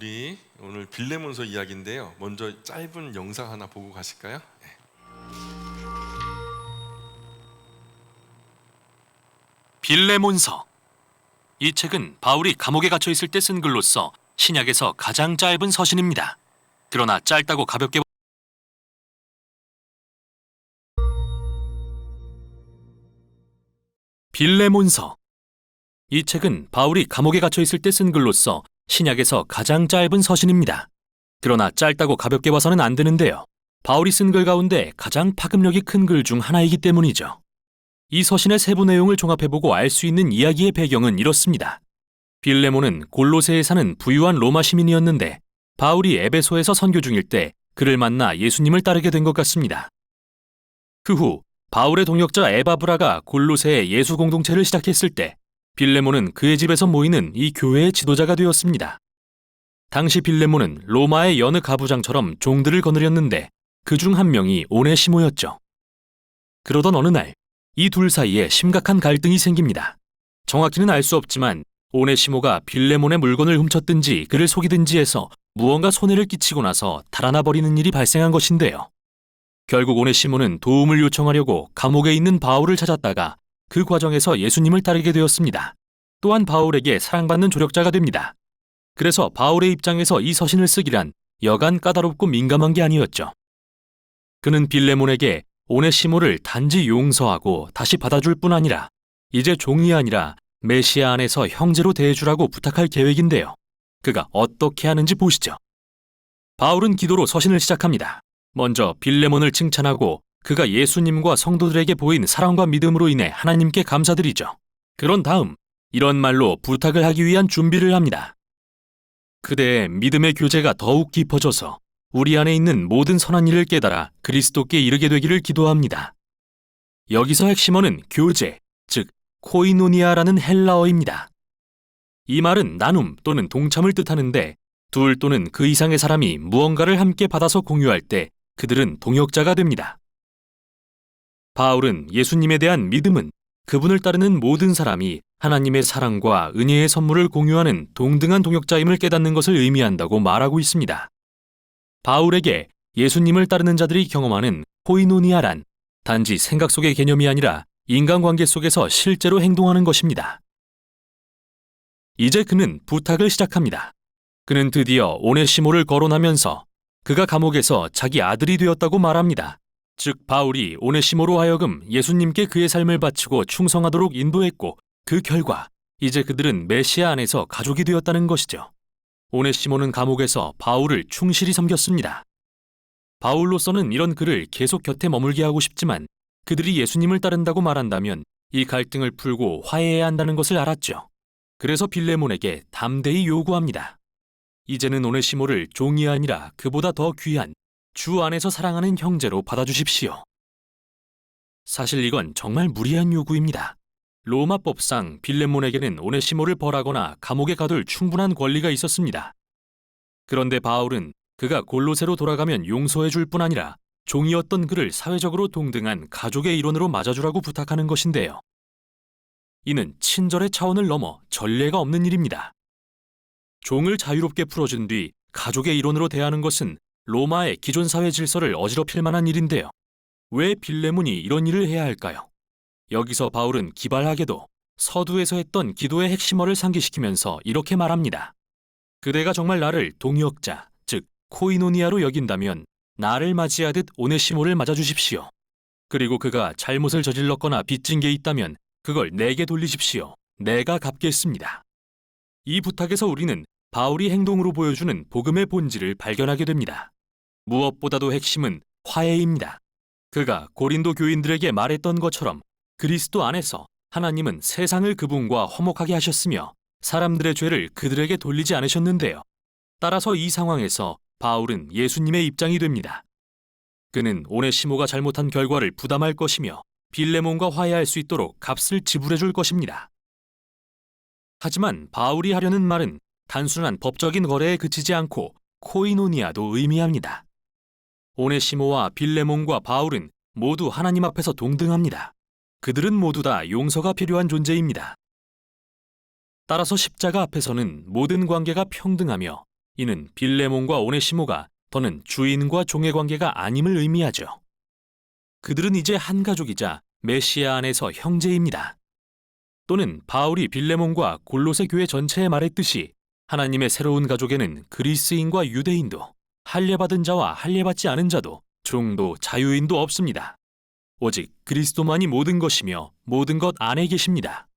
우리 오늘 빌레몬서 이야기인데요. 먼저 짧은 영상 하나 보고 가실까요? 네. 빌레몬서. 이 책은 바울이 감옥에 갇혀 있을 때 쓴 글로서 신약에서 가장 짧은 서신입니다. 그러나 짧다고 가볍게 빌레몬서. 이 책은 바울이 감옥에 갇혀 있을 때 쓴 글로서 신약에서 가장 짧은 서신입니다. 그러나 짧다고 가볍게 봐서는 안 되는데요. 바울이 쓴 글 가운데 가장 파급력이 큰 글 중 하나이기 때문이죠. 이 서신의 세부 내용을 종합해보고 알 수 있는 이야기의 배경은 이렇습니다. 빌레몬은 골로새에 사는 부유한 로마 시민이었는데 바울이 에베소에서 선교 중일 때 그를 만나 예수님을 따르게 된 것 같습니다. 그 후 바울의 동역자 에바브라가 골로새에 예수 공동체를 시작했을 때 빌레몬은 그의 집에서 모이는 이 교회의 지도자가 되었습니다. 당시 빌레몬은 로마의 여느 가부장처럼 종들을 거느렸는데 그중 한 명이 오네시모였죠. 그러던 어느 날 이 둘 사이에 심각한 갈등이 생깁니다. 정확히는 알 수 없지만 오네시모가 빌레몬의 물건을 훔쳤든지 그를 속이든지 해서 무언가 손해를 끼치고 나서 달아나 버리는 일이 발생한 것인데요. 결국 오네시모는 도움을 요청하려고 감옥에 있는 바울을 찾았다가 그 과정에서 예수님을 따르게 되었습니다. 또한 바울에게 사랑받는 조력자가 됩니다. 그래서 바울의 입장에서 이 서신을 쓰기란 여간 까다롭고 민감한 게 아니었죠. 그는 빌레몬에게 오네시모를 단지 용서하고 다시 받아줄 뿐 아니라 이제 종이 아니라 메시아 안에서 형제로 대해주라고 부탁할 계획인데요. 그가 어떻게 하는지 보시죠. 바울은 기도로 서신을 시작합니다. 먼저 빌레몬을 칭찬하고 그가 예수님과 성도들에게 보인 사랑과 믿음으로 인해 하나님께 감사드리죠. 그런 다음 이런 말로 부탁을 하기 위한 준비를 합니다. 그대의 믿음의 교제가 더욱 깊어져서 우리 안에 있는 모든 선한 일을 깨달아 그리스도께 이르게 되기를 기도합니다. 여기서 핵심어는 교제, 즉 코이노니아라는 헬라어입니다. 이 말은 나눔 또는 동참을 뜻하는데 둘 또는 그 이상의 사람이 무언가를 함께 받아서 공유할 때 그들은 동역자가 됩니다. 바울은 예수님에 대한 믿음은 그분을 따르는 모든 사람이 하나님의 사랑과 은혜의 선물을 공유하는 동등한 동역자임을 깨닫는 것을 의미한다고 말하고 있습니다. 바울에게 예수님을 따르는 자들이 경험하는 코이노니아란 단지 생각 속의 개념이 아니라 인간관계 속에서 실제로 행동하는 것입니다. 이제 그는 부탁을 시작합니다. 그는 드디어 오네시모를 거론하면서 그가 감옥에서 자기 아들이 되었다고 말합니다. 즉 바울이 오네시모로 하여금 예수님께 그의 삶을 바치고 충성하도록 인도했고 그 결과 이제 그들은 메시아 안에서 가족이 되었다는 것이죠. 오네시모는 감옥에서 바울을 충실히 섬겼습니다. 바울로서는 이런 그를 계속 곁에 머물게 하고 싶지만 그들이 예수님을 따른다고 말한다면 이 갈등을 풀고 화해해야 한다는 것을 알았죠. 그래서 빌레몬에게 담대히 요구합니다. 이제는 오네시모를 종이 아니라 그보다 더 귀한 주 안에서 사랑하는 형제로 받아주십시오. 사실 이건 정말 무리한 요구입니다. 로마법상 빌레몬에게는 오네시모를 벌하거나 감옥에 가둘 충분한 권리가 있었습니다. 그런데 바울은 그가 골로새로 돌아가면 용서해 줄 뿐 아니라 종이었던 그를 사회적으로 동등한 가족의 일원으로 맞아주라고 부탁하는 것인데요. 이는 친절의 차원을 넘어 전례가 없는 일입니다. 종을 자유롭게 풀어준 뒤 가족의 일원으로 대하는 것은 로마의 기존 사회 질서를 어지럽힐 만한 일인데요. 왜 빌레몬이 이런 일을 해야 할까요? 여기서 바울은 기발하게도 서두에서 했던 기도의 핵심어를 상기시키면서 이렇게 말합니다. 그대가 정말 나를 동역자, 즉 코이노니아로 여긴다면 나를 맞이하듯 오네시모를 맞아주십시오. 그리고 그가 잘못을 저질렀거나 빚진 게 있다면 그걸 내게 돌리십시오. 내가 갚겠습니다. 이 부탁에서 우리는 바울이 행동으로 보여주는 복음의 본질을 발견하게 됩니다. 무엇보다도 핵심은 화해입니다. 그가 고린도 교인들에게 말했던 것처럼 그리스도 안에서 하나님은 세상을 그분과 화목하게 하셨으며 사람들의 죄를 그들에게 돌리지 않으셨는데요. 따라서 이 상황에서 바울은 예수님의 입장이 됩니다. 그는 오네시모가 잘못한 결과를 부담할 것이며 빌레몬과 화해할 수 있도록 값을 지불해 줄 것입니다. 하지만 바울이 하려는 말은 단순한 법적인 거래에 그치지 않고 코이노니아도 의미합니다. 오네시모와 빌레몬과 바울은 모두 하나님 앞에서 동등합니다. 그들은 모두 다 용서가 필요한 존재입니다. 따라서 십자가 앞에서는 모든 관계가 평등하며 이는 빌레몬과 오네시모가 더는 주인과 종의 관계가 아님을 의미하죠. 그들은 이제 한 가족이자 메시아 안에서 형제입니다. 또는 바울이 빌레몬과 골로새 교회 전체에 말했듯이 하나님의 새로운 가족에는 그리스인과 유대인도, 할례받은 자와 할례받지 않은 자도, 종도 자유인도 없습니다. 오직 그리스도만이 모든 것이며 모든 것 안에 계십니다.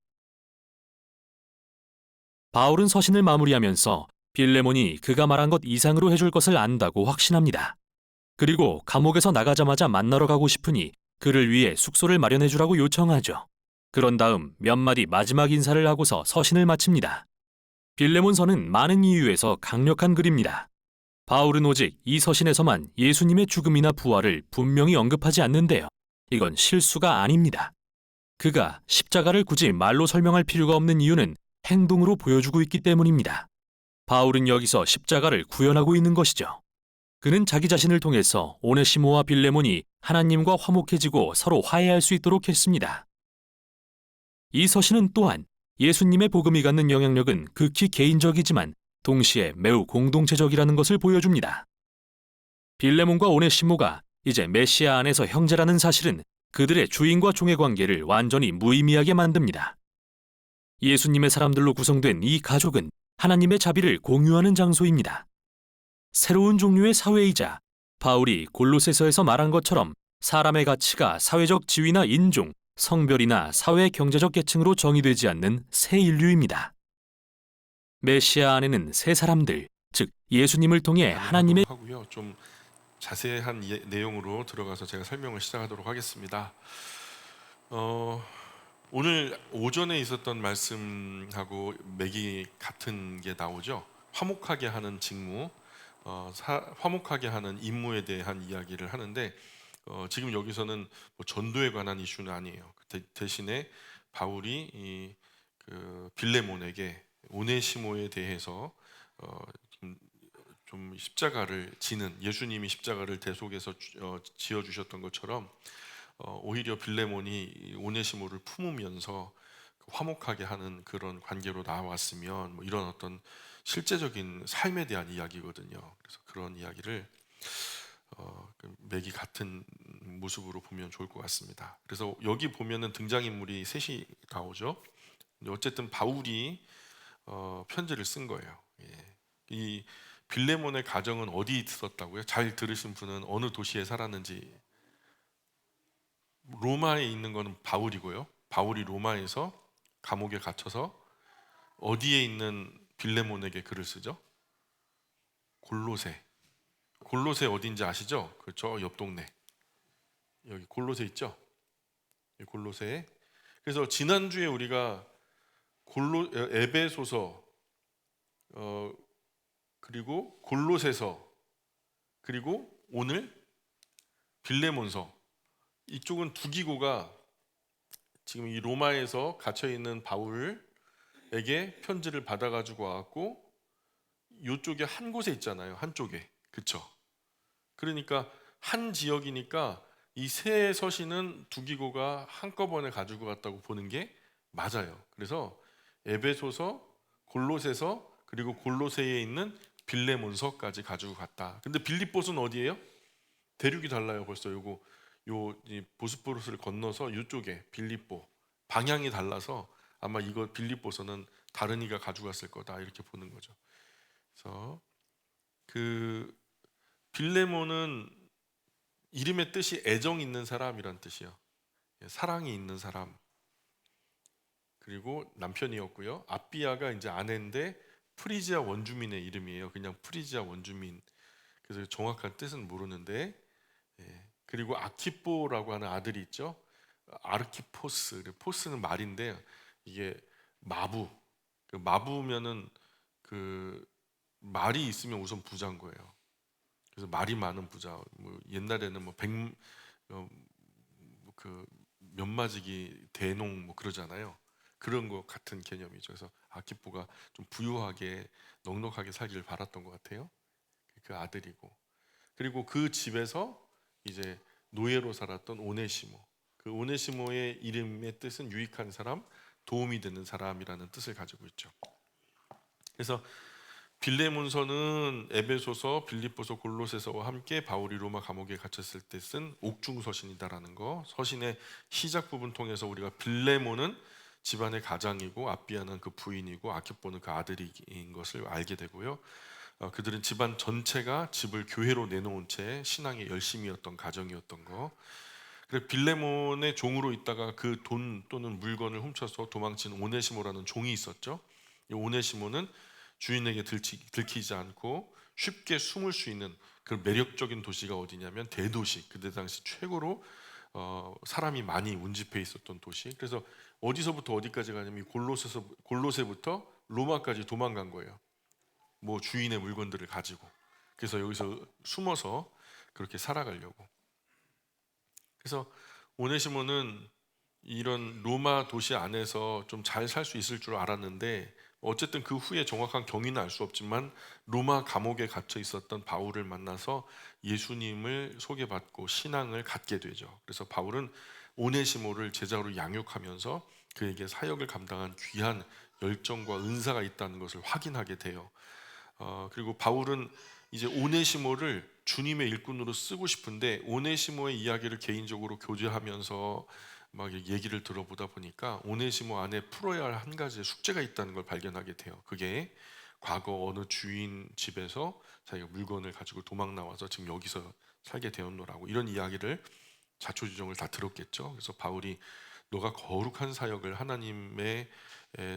바울은 서신을 마무리하면서 빌레몬이 그가 말한 것 이상으로 해줄 것을 안다고 확신합니다. 그리고 감옥에서 나가자마자 만나러 가고 싶으니 그를 위해 숙소를 마련해 주라고 요청하죠. 그런 다음 몇 마디 마지막 인사를 하고서 서신을 마칩니다. 빌레몬서는 많은 이유에서 강력한 글입니다. 바울은 오직 이 서신에서만 예수님의 죽음이나 부활을 분명히 언급하지 않는데요. 이건 실수가 아닙니다. 그가 십자가를 굳이 말로 설명할 필요가 없는 이유는 행동으로 보여주고 있기 때문입니다. 바울은 여기서 십자가를 구현하고 있는 것이죠. 그는 자기 자신을 통해서 오네시모와 빌레몬이 하나님과 화목해지고 서로 화해할 수 있도록 했습니다. 이 서신은 또한 예수님의 복음이 갖는 영향력은 극히 개인적이지만 동시에 매우 공동체적이라는 것을 보여줍니다. 빌레몬과 오네시모가 이제 메시아 안에서 형제라는 사실은 그들의 주인과 종의 관계를 완전히 무의미하게 만듭니다. 예수님의 사람들로 구성된 이 가족은 하나님의 자비를 공유하는 장소입니다. 새로운 종류의 사회이자 바울이 골로새서에서 말한 것처럼 사람의 가치가 사회적 지위나 인종, 성별이나 사회 경제적 계층으로 정의되지 않는 새 인류입니다. 메시아 안에는 새 사람들, 즉 예수님을 통해 하나님의 하고요. 좀 자세한 내용으로 들어가서 제가 설명을 시작하도록 하겠습니다. 오늘 오전에 있었던 말씀하고 맥이 같은 게 나오죠. 화목하게 하는 직무, 화목하게 하는 임무에 대한 이야기를 하는데 지금 여기서는 뭐 전도에 관한 이슈는 아니에요. 대신에 바울이 그 빌레몬에게 오네시모에 대해서 좀 십자가를 지는, 예수님이 십자가를 대속해서 지어 주셨던 것처럼 오히려 빌레몬이 오네시모를 품으면서 화목하게 하는 그런 관계로 나왔으면 뭐 이런 어떤 실제적인 삶에 대한 이야기거든요. 그래서 그런 이야기를 맥이 같은 모습으로 보면 좋을 것 같습니다. 그래서 여기 보면은 등장인물이 셋이 나오죠. 근데 어쨌든 바울이 편지를 쓴 거예요. 예. 이 빌레몬의 가정은 어디 있었다고요? 잘 들으신 분은 어느 도시에 살았는지. 로마에 있는 거는 바울이고요. 바울이 로마에서 감옥에 갇혀서 어디에 있는 빌레몬에게 글을 쓰죠? 골로새. 골로새 어딘지 아시죠? 그저 옆 동네. 여기 골로새 있죠? 골로새. 그래서 지난주에 우리가 에베소서, 그리고 골로새서, 그리고 오늘 빌레몬서, 이쪽은 두 기고가 지금 이 로마에서 갇혀 있는 바울에게 편지를 받아가지고 와갖고 이쪽에 한 곳에 있잖아요. 한쪽에, 그쵸? 그러니까 한 지역이니까 이 세 서신은 두 기고가 한꺼번에 가지고 갔다고 보는 게 맞아요. 그래서 에베소서, 골로새서, 그리고 골로새에 있는 빌레몬서까지 가지고 갔다. 근데 빌립보서는 어디예요? 대륙이 달라요. 벌써 이 보스포러스를 건너서 이쪽에 빌립보, 방향이 달라서 아마 이거 빌립보서는 다른 이가 가져갔을 거다 이렇게 보는 거죠. 그래서 그 빌레몬은 이름의 뜻이 애정 있는 사람이란 뜻이요. 사랑이 있는 사람. 그리고 남편이었고요. 아비아가 이제 아내인데 프리지아 원주민의 이름이에요. 그냥 프리지아 원주민. 그래서 정확한 뜻은 모르는데, 그리고 아키포라고 하는 아들이 있죠. 아르키포스. 포스는 말인데 이게 마부. 그 마부면은 그 말이 있으면 우선 부자인 거예요. 그래서 말이 많은 부자. 뭐 옛날에는 그 면마지기 대농 뭐 그러잖아요. 그런 것 같은 개념이죠. 그래서 아키포가 좀 부유하게 넉넉하게 살기를 바랐던 것 같아요. 그 아들이고, 그리고 그 집에서 이제 노예로 살았던 오네시모. 그 오네시모의 이름의 뜻은 유익한 사람, 도움이 되는 사람이라는 뜻을 가지고 있죠. 그래서 빌레몬서는 에베소서, 빌립보서, 골로새서와 함께 바울이 로마 감옥에 갇혔을 때 쓴 옥중 서신이다라는 거. 서신의 시작 부분 통해서 우리가 빌레몬은 집안의 가장이고 아비아는 그 부인이고 아키포는 그 아들인 것을 알게 되고요. 그들은 집안 전체가 집을 교회로 내놓은 채 신앙에 열심이었던 가정이었던 거. 그래서 빌레몬의 종으로 있다가 그 돈 또는 물건을 훔쳐서 도망친 오네시모라는 종이 있었죠. 이 오네시모는 주인에게 들키지 않고 쉽게 숨을 수 있는 그 매력적인 도시가 어디냐면 대도시, 그때 당시 최고로 사람이 많이 운집해 있었던 도시. 그래서 어디서부터 어디까지 가냐면 골로새부터 로마까지 도망간 거예요. 뭐 주인의 물건들을 가지고. 그래서 여기서 숨어서 그렇게 살아가려고. 그래서 오네시모는 이런 로마 도시 안에서 좀 잘 살 수 있을 줄 알았는데, 어쨌든 그 후에 정확한 경위는 알 수 없지만 로마 감옥에 갇혀 있었던 바울을 만나서 예수님을 소개받고 신앙을 갖게 되죠. 그래서 바울은 오네시모를 제자로 양육하면서 그에게 사역을 감당한 귀한 열정과 은사가 있다는 것을 확인하게 돼요. 그리고 바울은 이제 오네시모를 주님의 일꾼으로 쓰고 싶은데, 오네시모의 이야기를 개인적으로 교제하면서 막 얘기를 들어보다 보니까 오네시모 안에 풀어야 할 한 가지의 숙제가 있다는 걸 발견하게 돼요. 그게 과거 어느 주인 집에서 자기가 물건을 가지고 도망 나와서 지금 여기서 살게 되었노라고, 이런 이야기를 자초지종을 다 들었겠죠. 그래서 바울이 너가 거룩한 사역을 하나님의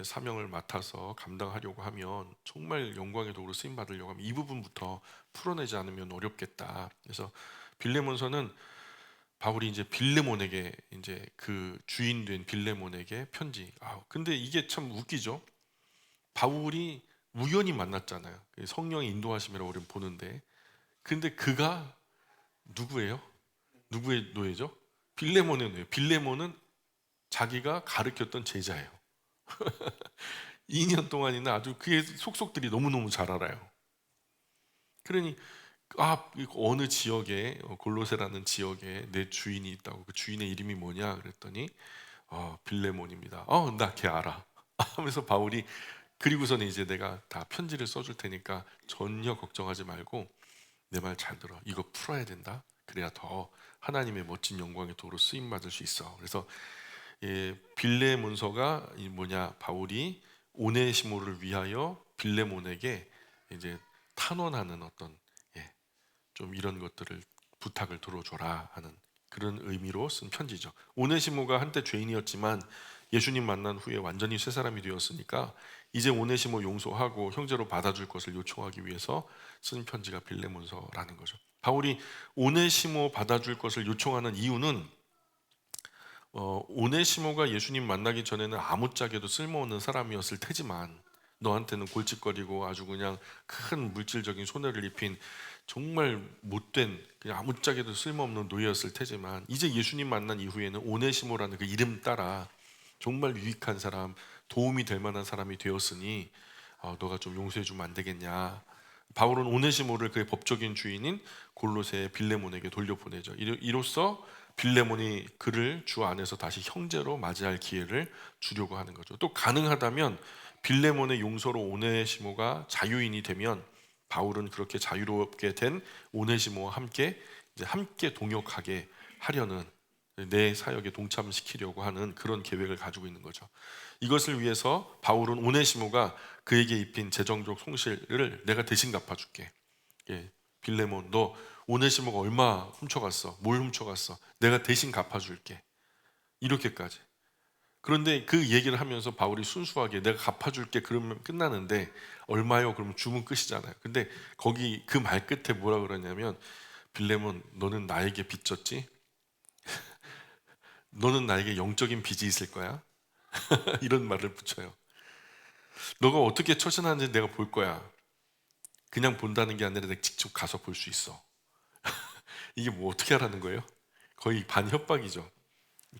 사명을 맡아서 감당하려고 하면, 정말 영광의 도구로 쓰임 받으려고 하면 이 부분부터 풀어내지 않으면 어렵겠다. 그래서 빌레몬서는 바울이 이제 빌레몬에게, 이제 그 주인 된 빌레몬에게 편지. 근데 이게 참 웃기죠. 바울이 우연히 만났잖아요. 성령의 인도하심이라고 우리는 보는데, 근데 그가 누구예요? 누구의 노예죠? 빌레몬의 노예. 빌레몬은 자기가 가르쳤던 제자예요. 2년 동안이나 아주 그의 속속들이 너무너무 잘 알아요. 그러니 어느 지역에, 골로새라는 지역에 내 주인이 있다고. 그 주인의 이름이 뭐냐 그랬더니 빌레몬입니다. 나 걔 알아 하면서 바울이, 그리고서는 이제 내가 다 편지를 써줄 테니까 전혀 걱정하지 말고 내 말 잘 들어. 이거 풀어야 된다. 그래야 더 하나님의 멋진 영광의 도로 쓰임 받을 수 있어. 그래서 빌레몬서가 뭐냐, 바울이 오네시모를 위하여 빌레몬에게 이제 탄원하는 어떤 좀 이런 것들을 부탁을 들어줘라 하는 그런 의미로 쓴 편지죠. 오네시모가 한때 죄인이었지만 예수님 만난 후에 완전히 새 사람이 되었으니까 이제 오네시모 용서하고 형제로 받아줄 것을 요청하기 위해서 쓴 편지가 빌레몬서라는 거죠. 바울이 오네시모 받아줄 것을 요청하는 이유는, 오네시모가 예수님 만나기 전에는 아무짝에도 쓸모없는 사람이었을 테지만, 너한테는 골칫거리고 아주 그냥 큰 물질적인 손해를 입힌 정말 못된, 그냥 아무짝에도 쓸모없는 노예였을 테지만, 이제 예수님 만난 이후에는 오네시모라는 그 이름 따라 정말 유익한 사람, 도움이 될 만한 사람이 되었으니 너가 좀 용서해 주면 안 되겠냐. 바울은 오네시모를 그의 법적인 주인인 골로새 빌레몬에게 돌려보내죠. 이로써 빌레몬이 그를 주 안에서 다시 형제로 맞이할 기회를 주려고 하는 거죠. 또 가능하다면 빌레몬의 용서로 오네시모가 자유인이 되면 바울은 그렇게 자유롭게 된 오네시모와 함께 동역하게 하려는, 내 사역에 동참시키려고 하는 그런 계획을 가지고 있는 거죠. 이것을 위해서 바울은 오네시모가 그에게 입힌 재정적 손실을 내가 대신 갚아줄게. 빌레몬, 너 오네시모가 얼마 훔쳐갔어? 뭘 훔쳐갔어? 내가 대신 갚아줄게. 이렇게까지. 그런데 그 얘기를 하면서 바울이 순수하게 내가 갚아줄게 그러면 끝나는데, 얼마요? 그러면 주문 끝이잖아요. 근데 거기 그 말 끝에 뭐라 그러냐면, 빌레몬, 너는 나에게 빚졌지? 너는 나에게 영적인 빚이 있을 거야. 이런 말을 붙여요. 너가 어떻게 처신하는지 내가 볼 거야. 그냥 본다는 게 아니라 내가 직접 가서 볼 수 있어. 이게 뭐 어떻게 하라는 거예요? 거의 반협박이죠.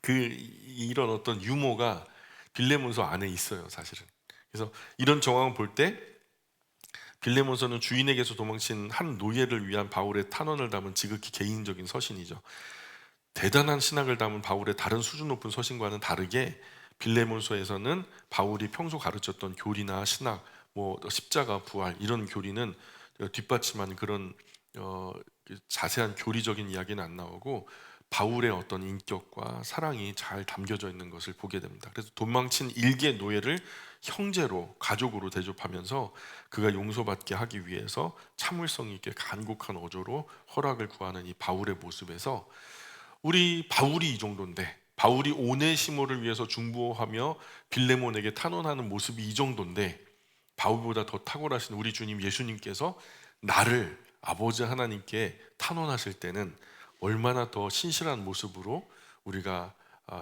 이런 어떤 유머가 빌레몬서 안에 있어요, 사실은. 그래서 이런 정황을 볼 때 빌레몬서는 주인에게서 도망친 한 노예를 위한 바울의 탄원을 담은 지극히 개인적인 서신이죠. 대단한 신학을 담은 바울의 다른 수준 높은 서신과는 다르게 빌레몬서에서는 바울이 평소 가르쳤던 교리나 신학, 뭐 십자가 부활 이런 교리는 뒷받침한 그런 자세한 교리적인 이야기는 안 나오고 바울의 어떤 인격과 사랑이 잘 담겨져 있는 것을 보게 됩니다. 그래서 도망친 일개 노예를 형제로 가족으로 대접하면서 그가 용서받게 하기 위해서 참을성 있게 간곡한 어조로 허락을 구하는 이 바울의 모습에서 우리 바울이 이 정도인데, 바울이 오네시모를 위해서 중보하며 빌레몬에게 탄원하는 모습이 이 정도인데, 바울보다 더 탁월하신 우리 주님 예수님께서 나를 아버지 하나님께 탄원하실 때는 얼마나 더 신실한 모습으로 우리가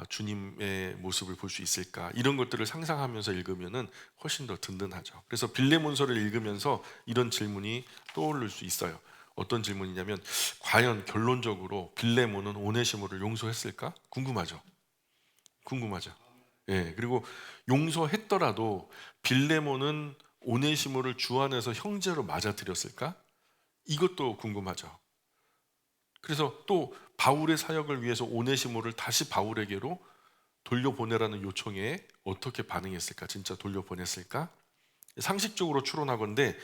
주님의 모습을 볼 수 있을까, 이런 것들을 상상하면서 읽으면은 훨씬 더 든든하죠. 그래서 빌레몬서를 읽으면서 이런 질문이 떠오를 수 있어요. 어떤 질문이냐면, 과연 결론적으로 빌레몬은 오네시모를 용서했을까? 궁금하죠. 궁금하죠. 예, 그리고 용서했더라도 빌레몬은 오네시모를 주 안에서 형제로 맞아들였을까? 이것도 궁금하죠. 그래서 또 바울의 사역을 위해서 오네시모를 다시 바울에게로 돌려보내라는 요청에 어떻게 반응했을까? 진짜 돌려보냈을까? 상식적으로 추론하건대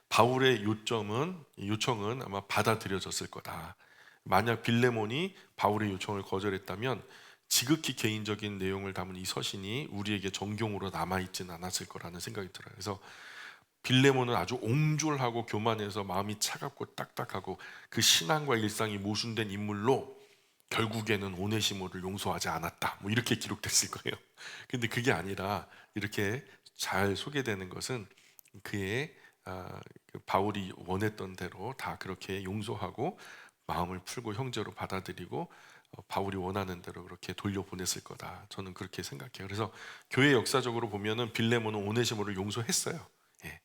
바울의 요청은 아마 받아들여졌을 거다. 만약 빌레몬이 바울의 요청을 거절했다면 지극히 개인적인 내용을 담은 이 서신이 우리에게 정경으로 남아있지는 않았을 거라는 생각이 들어요. 그래서 빌레몬은 아주 옹졸하고 교만해서 마음이 차갑고 딱딱하고 그 신앙과 일상이 모순된 인물로 결국에는 오네시모를 용서하지 않았다, 뭐 이렇게 기록됐을 거예요. 근데 그게 아니라 이렇게 잘 소개되는 것은 그의 그 바울이 원했던 대로 다 그렇게 용서하고 마음을 풀고 형제로 받아들이고 바울이 원하는 대로 그렇게 돌려보냈을 거다, 저는 그렇게 생각해요. 그래서 교회 역사적으로 보면은 빌레몬은 오네시모를 용서했어요. 예.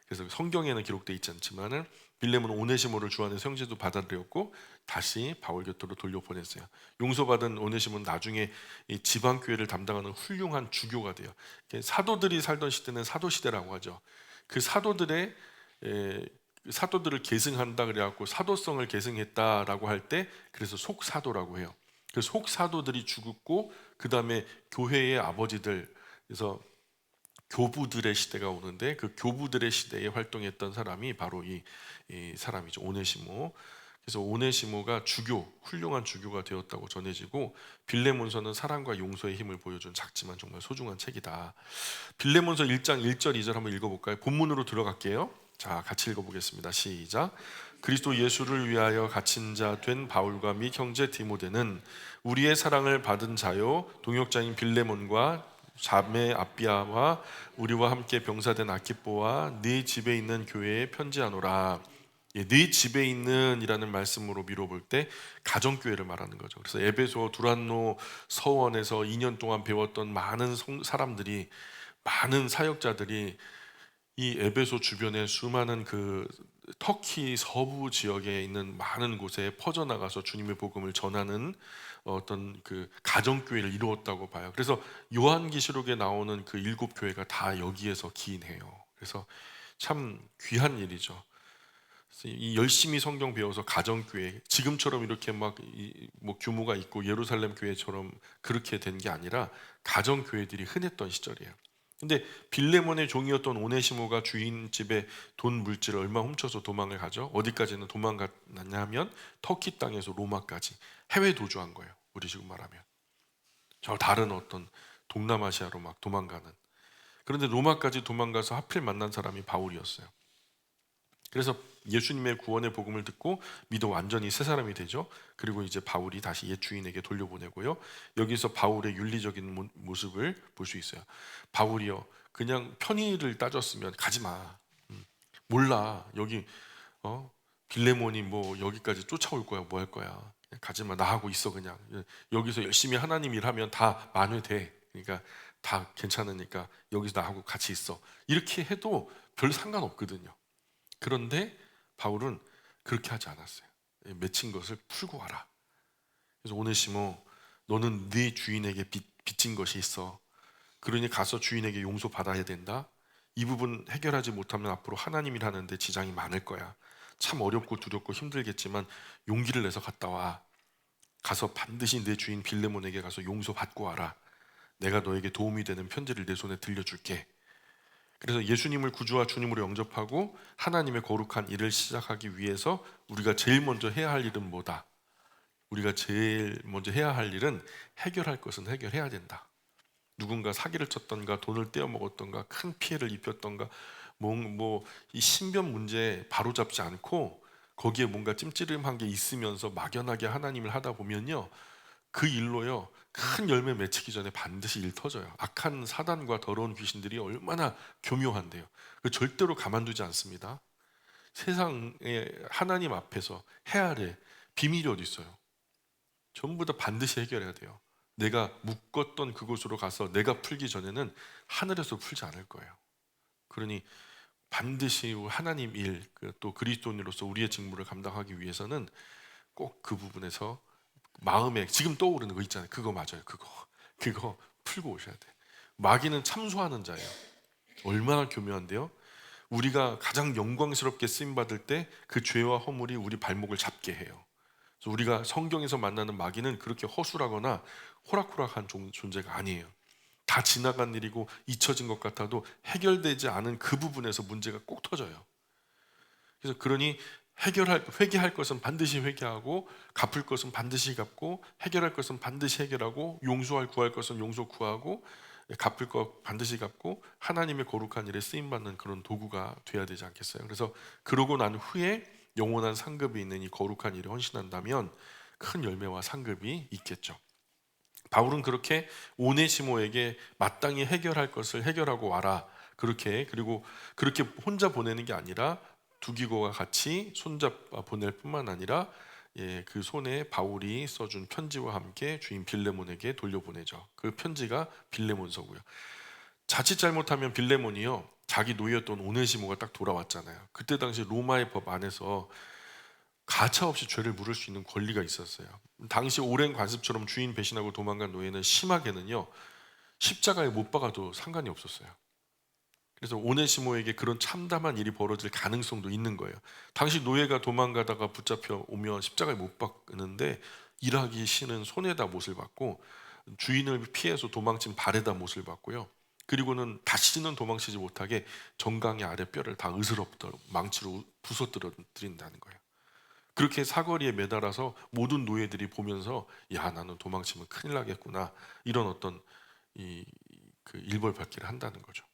그래서 성경에는 기록되어 있지 않지만은 빌레몬은 오네시모를 주 안에서 형제도 받아들였고 다시 바울 곁으로 돌려보냈어요. 용서받은 오네시모는 나중에 이 지방 교회를 담당하는 훌륭한 주교가 돼요. 사도들이 살던 시대는 사도 시대라고 하죠. 그 사도들을 계승한다 그래갖고 사도성을 계승했다라고 할 때 그래서 속사도라고 해요. 그 속사도들이 죽었고 그 다음에 교회의 아버지들, 그래서 교부들의 시대가 오는데 그 교부들의 시대에 활동했던 사람이 바로 이 사람이죠. 오네시모. 그래서 오네시모가 훌륭한 주교가 되었다고 전해지고, 빌레몬서는 사랑과 용서의 힘을 보여준 작지만 정말 소중한 책이다. 빌레몬서 1장 1절 2절 한번 읽어볼까요? 본문으로 들어갈게요. 자, 같이 읽어보겠습니다. 시작. 그리스도 예수를 위하여 갇힌 자 된 바울과 및 형제 디모데는 우리의 사랑을 받은 자요 동역자인 빌레몬과 자매 아비아와 우리와 함께 병사된 아키뽀와 네 집에 있는 교회에 편지하노라. 네 집에 있는이라는 말씀으로 미뤄볼 때 가정교회를 말하는 거죠. 그래서 에베소 두란노 서원에서 2년 동안 배웠던 많은 사람들이, 많은 사역자들이 이 에베소 주변에 수많은 그 터키 서부 지역에 있는 많은 곳에 퍼져나가서 주님의 복음을 전하는 어떤 그 가정교회를 이루었다고 봐요. 그래서 요한계시록에 나오는 그 7교회가 다 여기에서 기인해요. 그래서 참 귀한 일이죠. 이 열심히 성경 배워서 가정교회, 지금처럼 이렇게 막 뭐 규모가 있고 예루살렘 교회처럼 그렇게 된 게 아니라 가정교회들이 흔했던 시절이에요. 근데 빌레몬의 종이었던 오네시모가 주인 집에 돈 물질을 얼마 훔쳐서 도망을 가죠. 어디까지는 도망갔냐 하면 터키 땅에서 로마까지 해외 도주한 거예요. 우리 지금 말하면 저 다른 어떤 동남아시아로 막 도망가는. 그런데 로마까지 도망가서 하필 만난 사람이 바울이었어요. 그래서 예수님의 구원의 복음을 듣고 믿어 완전히 새 사람이 되죠. 그리고 이제 바울이 다시 옛 주인에게 돌려보내고요. 여기서 바울의 윤리적인 모습을 볼 수 있어요. 바울이요, 그냥 편의를 따졌으면 가지 마. 몰라, 여기 빌레몬이 뭐 여기까지 쫓아올 거야, 뭐 할 거야. 그냥 가지 마, 나하고 있어 그냥. 여기서 열심히 하나님 일하면 다 만회돼. 그러니까 다 괜찮으니까 여기서 나하고 같이 있어. 이렇게 해도 별 상관없거든요. 그런데 바울은 그렇게 하지 않았어요. 맺힌 것을 풀고 와라. 그래서 오네시모, 너는 네 주인에게 빚진 것이 있어. 그러니 가서 주인에게 용서 받아야 된다. 이 부분 해결하지 못하면 앞으로 하나님이 하는데 지장이 많을 거야. 참 어렵고 두렵고 힘들겠지만 용기를 내서 갔다 와. 가서 반드시 내 주인 빌레몬에게 가서 용서 받고 와라. 내가 너에게 도움이 되는 편지를 내 손에 들려줄게. 그래서 예수님을 구주와 주님으로 영접하고 하나님의 거룩한 일을 시작하기 위해서 우리가 제일 먼저 해야 할 일은 뭐다? 우리가 제일 먼저 해야 할 일은 해결할 것은 해결해야 된다. 누군가 사기를 쳤던가 돈을 떼어먹었던가 큰 피해를 입혔던가 이 신변 문제 바로잡지 않고 거기에 뭔가 찜찜한 게 있으면서 막연하게 하나님을 하다 보면요, 그 일로요 큰 열매 맺히기 전에 반드시 일 터져요. 악한 사단과 더러운 귀신들이 얼마나 교묘한데요. 절대로 가만두지 않습니다. 세상에 하나님 앞에서 해야 할 비밀이 어디 있어요? 전부 다 반드시 해결해야 돼요. 내가 묶었던 그곳으로 가서 내가 풀기 전에는 하늘에서 풀지 않을 거예요. 그러니 반드시 하나님 일, 또 그리스도인으로서 우리의 직무를 감당하기 위해서는 꼭 그 부분에서 마음에 지금 떠오르는 거 있잖아요. 그거 맞아요. 그거 풀고 오셔야 돼. 마귀는 참소하는 자예요. 얼마나 교묘한데요. 우리가 가장 영광스럽게 쓰임 받을 때 그 죄와 허물이 우리 발목을 잡게 해요. 그래서 우리가 성경에서 만나는 마귀는 그렇게 허술하거나 호락호락한 존재가 아니에요. 다 지나간 일이고 잊혀진 것 같아도 해결되지 않은 그 부분에서 문제가 꼭 터져요. 그래서 그러니 회개할 것은 반드시 회개하고, 갚을 것은 반드시 갚고, 해결할 것은 반드시 해결하고, 구할 것은 구하고, 갚을 것 반드시 갚고, 하나님의 거룩한 일에 쓰임 받는 그런 도구가 돼야 되지 않겠어요? 그래서 그러고 난 후에 영원한 상급이 있는 이 거룩한 일에 헌신한다면 큰 열매와 상급이 있겠죠. 바울은 그렇게 오네시모에게 마땅히 해결할 것을 해결하고 와라. 그리고 그렇게 혼자 보내는 게 아니라 두기고와 같이 손잡아 보낼 뿐만 아니라 그 손에 바울이 써준 편지와 함께 주인 빌레몬에게 돌려보내죠. 그 편지가 빌레몬서고요. 자칫 잘못하면 빌레몬이요, 자기 노예였던 오네시모가 딱 돌아왔잖아요. 그때 당시 로마의 법 안에서 가차없이 죄를 물을 수 있는 권리가 있었어요. 당시 오랜 관습처럼 주인 배신하고 도망간 노예는 심하게는요 십자가에 못 박아도 상관이 없었어요. 그래서 오네시모에게 그런 참담한 일이 벌어질 가능성도 있는 거예요. 당시 노예가 도망가다가 붙잡혀 오면 십자가에 못 박는데 일하기 싫은 손에다 못을 박고, 주인을 피해서 도망친 발에다 못을 박고요. 그리고는 다시는 도망치지 못하게 정강이 아래 뼈를 다 으스럽도록 망치로 부서뜨린다는 거예요. 그렇게 사거리에 매달아서 모든 노예들이 보면서 야, 나는 도망치면 큰일 나겠구나, 이런 어떤 그 일벌받기를 한다는 거죠.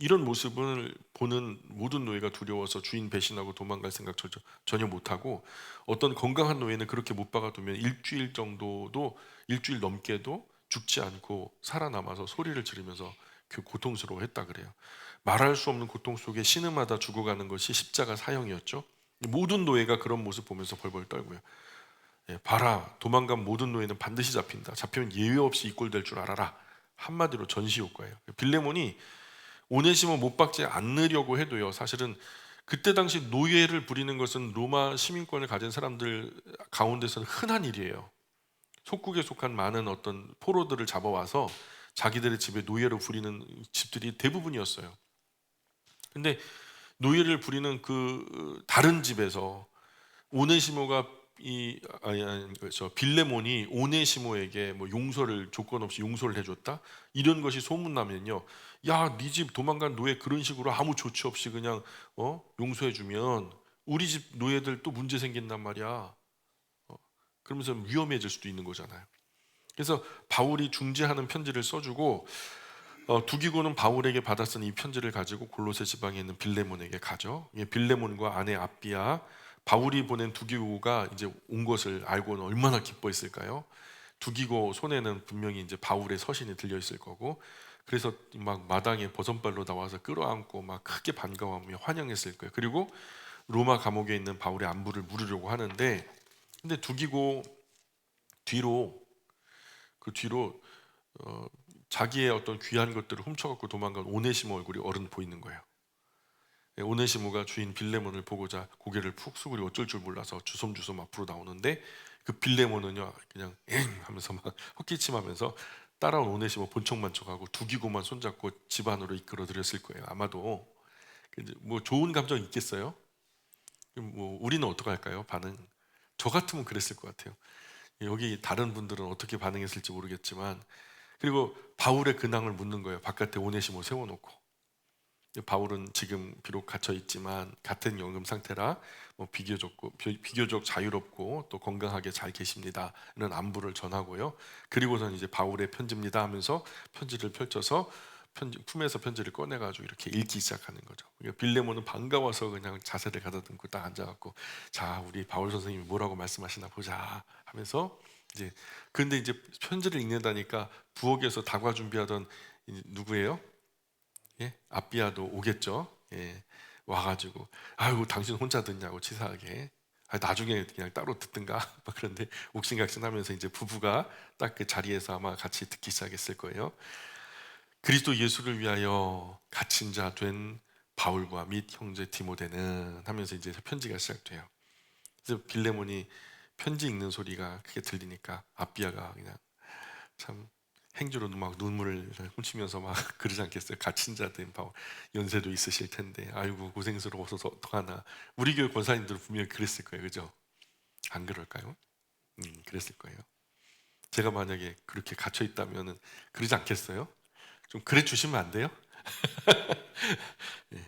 이런 모습을 보는 모든 노예가 두려워서 주인 배신하고 도망갈 생각 전혀 못하고, 어떤 건강한 노예는 그렇게 못 박아두면 일주일 넘게도 죽지 않고 살아남아서 소리를 지르면서 그 고통스러워했다 그래요. 말할 수 없는 고통 속에 신음하다 죽어가는 것이 십자가 사형이었죠. 모든 노예가 그런 모습 보면서 벌벌 떨고요. 봐라, 도망간 모든 노예는 반드시 잡힌다. 잡히면 예외 없이 이꼴될 줄 알아라. 한마디로 전시 효과예요. 빌레몬이 오네시모 못 박지 않으려고 해도요, 사실은 그때 당시 노예를 부리는 것은 로마 시민권을 가진 사람들 가운데서는 흔한 일이에요. 속국에 속한 많은 어떤 포로들을 잡아와서 자기들의 집에 노예로 부리는 집들이 대부분이었어요. 근데 노예를 부리는 그 다른 집에서 오네시모가 빌레몬이 오네시모에게 뭐 조건 없이 용서를 해줬다, 이런 것이 소문나면요, 야, 네 집 도망간 노예 그런 식으로 아무 조치 없이 그냥 용서해주면 우리 집 노예들 또 문제 생긴단 말이야. 그러면서 위험해질 수도 있는 거잖아요. 그래서 바울이 중재하는 편지를 써주고, 두기고는 바울에게 받아 쓴 이 편지를 가지고 골로새 지방에 있는 빌레몬에게 가죠. 빌레몬과 아내 아비아, 바울이 보낸 두기고가 이제 온 것을 알고는 얼마나 기뻐했을까요? 두기고 손에는 분명히 이제 바울의 서신이 들려 있을 거고, 그래서 막 마당에 버선발로 나와서 끌어안고 막 크게 반가워하며 환영했을 거예요. 그리고 로마 감옥에 있는 바울의 안부를 물으려고 하는데, 근데 두기고 뒤로 자기의 어떤 귀한 것들을 훔쳐갖고 도망간 오네시모 얼굴이 어른 보이는 거예요. 오네시모가 주인 빌레몬을 보고자 고개를 푹 숙이고 어쩔 줄 몰라서 주섬주섬 앞으로 나오는데, 그 빌레몬은요 그냥 엥 하면서 막 헛기침하면서 따라온 오네시모 본척만 척하고 두기고만 손잡고 집 안으로 이끌어 들였을 거예요. 아마도 뭐 좋은 감정 있겠어요? 뭐 우리는 어떡할까요? 반응? 저 같으면 그랬을 것 같아요. 여기 다른 분들은 어떻게 반응했을지 모르겠지만, 그리고 바울의 근황을 묻는 거예요. 바깥에 오네시모 세워놓고. 바울은 지금 비록 갇혀 있지만 같은 연금 상태라 비교적 자유롭고 또 건강하게 잘 계십니다. 이런 안부를 전하고요. 그리고선 이제 바울의 편지입니다 하면서 편지를 펼쳐서 품에서 편지를 꺼내가지고 이렇게 읽기 시작하는 거죠. 그러니까 빌레몬은 반가워서 그냥 자세를 가다듬고 딱 앉아갖고 자 우리 바울 선생님이 뭐라고 말씀하시나 보자 하면서 이제 근데 이제 편지를 읽는다니까 부엌에서 다과 준비하던 누구예요? 예? 아비아도 오겠죠. 예. 와가지고 아이고 당신 혼자 듣냐고 치사하게 나중에 그냥 따로 듣든가 막 그런데 옥신각신하면서 이제 부부가 딱 그 자리에서 아마 같이 듣기 시작했을 거예요. 그리스도 예수를 위하여 갇힌 자 된 바울과 및 형제 디모데는 하면서 이제 편지가 시작돼요. 그래서 빌레몬이 편지 읽는 소리가 크게 들리니까 아비아가 그냥 참 행주로 막 눈물을 훔치면서 막 그러지 않겠어요? 갇힌 자 된 바울 연세도 있으실 텐데 아이고 고생스러워서 어떡하나. 우리 교회 권사님들 분명히 그랬을 거예요, 그죠? 안 그럴까요? 그랬을 거예요. 제가 만약에 그렇게 갇혀 있다면은 그러지 않겠어요? 좀 그래 주시면 안 돼요? 예.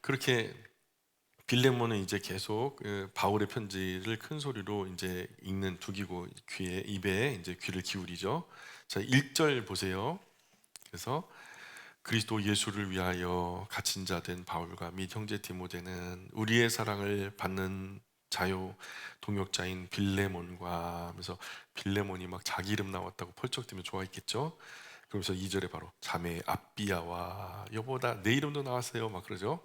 그렇게 빌레몬은 이제 계속 바울의 편지를 큰 소리로 이제 읽는 두기고 입에 이제 귀를 기울이죠. 자, 1절 보세요. 그래서 그리스도 예수를 위하여 갇힌 자 된 바울과 및 형제 디모데는 우리의 사랑을 받는 자요 동역자인 빌레몬과 하면서 빌레몬이 막 자기 이름 나왔다고 펄쩍 뛰면 좋아했겠죠. 그러면서 2절에 바로 자매 아비아와 여보다 내 이름도 나왔어요 막 그러죠.